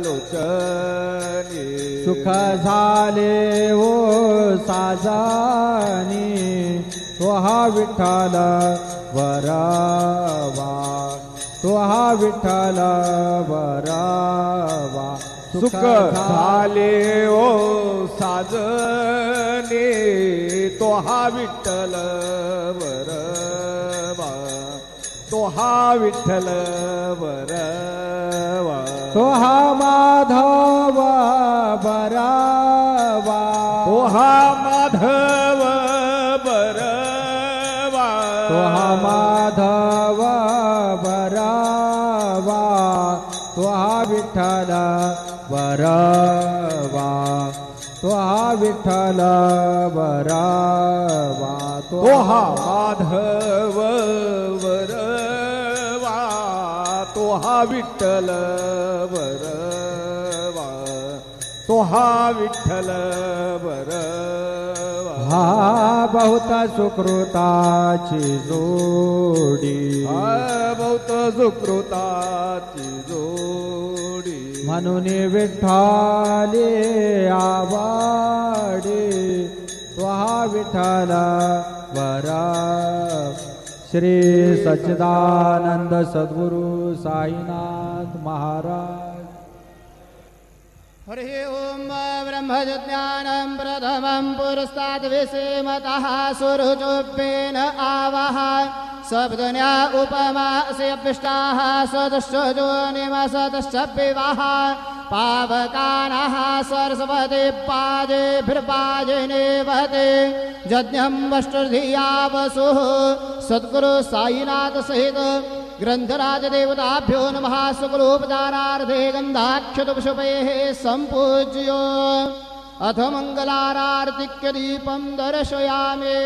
लोचनी सुख झाले ओ साजनी तो हा विठ्ठल वरवा तो हा विठ्ठल वरवा सुख झाले ओ साजनी तो हा विठ्ठल वरवा तो हा विठ्ठल वरवा तो हा माधव बरवा तो हा माधव बरवा तो हा माधव बरवा तो हा विठ्ठल बरवा तो हा विठ्ठल बरवा तो हा माधव बरवा तो हा विठ्ठल बरवा तो हा विठ्ठल बरवा हा बहुत सुकृताची जोडी बहुत सुकृताची जोडी म्हणून विठ्ठले आवाडे तो हा विठ्ठल वरा श्री सच्चिदानंद सद्गुरु साईनाथ महाराज। हरि ओम ब्रह्मज्ञानं प्रथमं पुरस्ताद् विसेमतः सुरचोप्येन आवह सब्दन्या उपमास्य पिष्टाः सदश्चो निमसतश्च विवाह पावकानः सरस्वती पाजेभिर्पाजे नेवते यज्ञं वष्टधिया वसुः सद्गुरु साईनाथ सहित ग्रंथराज देवताभ्यो नमः शुक्लोपचारार्थे गन्धाक्षतपुष्पैः सम्पूज्य अथ मंगलारार्तिक्य दीपं दर्शयामि।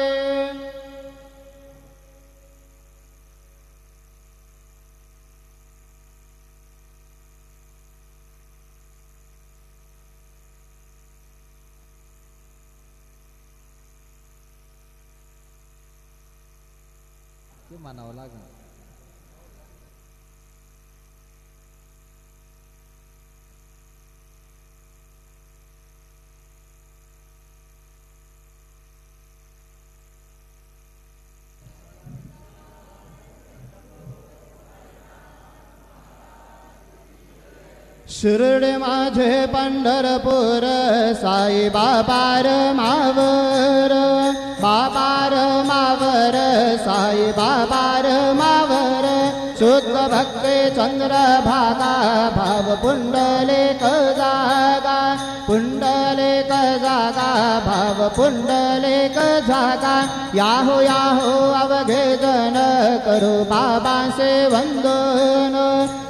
मानावं लागेल। शिरडे माझे पंढरपूर साई बाबार मावर बाबार मावर साई बाबार मावर शुद्ध भक्ते चंद्रभागा भाव पुंडलेक जागा पुंडलेक जागा भाव पुंडलेक जागा याहो याहो अवघे जन करू बाबांचे वंदन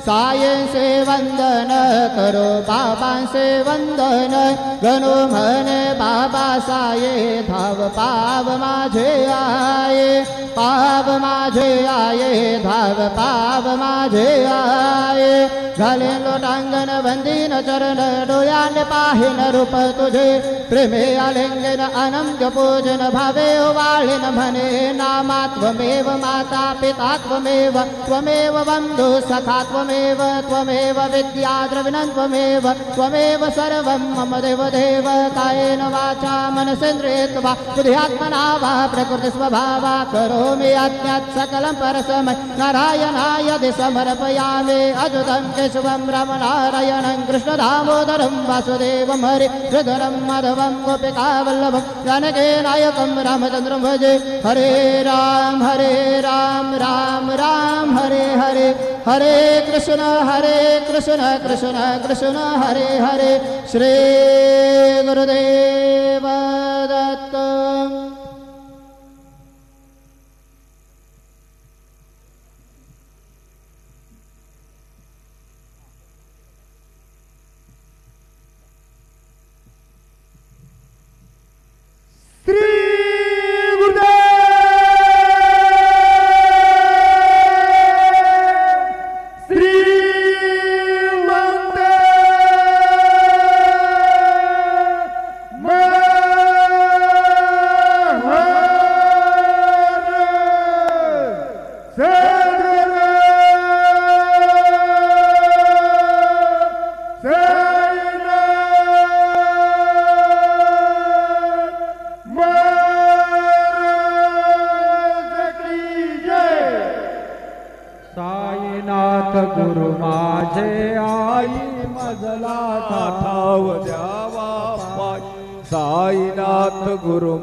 सायेंचे वंदन करो बाबांचे वंदन गणो म्हणे बाबा साये धाव पाव माझे आये पाव माझे आये धाव पाव माझे आये झाले लोटांगण वंदीन चरण डोळ्याने पाहिन रूप तुझे प्रेमे आलिंगन अनंत पूजन भावे वाळीन म्हणे नामात्वमेव माता पिता त्वमेव त्वमेव बंधु सखा त्वमेव त्वमेव विद्या द्रविणं त्वमेव त्वमेव सर्वं मम देव देव कायेन वाचा मनसेन्द्रियेर्वा बुद्ध्यात्मना वा प्रकृतिस्वभावा करोमि यज्ञात् सकलं परस्मै नारायणाय समर्पयामि अच्युतं केशवं रामनारायणं कृष्णदामोदरं वासुदेवं हरिहृदरं माधवं गोपिकावल्लभं जानकीनायकं रामचन्द्रं भजे हरे राम राम राम हरे हरे हरे कृष्ण कृष्ण कृष्ण हरे हरे श्री गुरुदेव दत्त। श्री गुरुदेव साईनाथ गुरु माझे आई मजला ठाव द्यावा पायी साईनाथ गुरु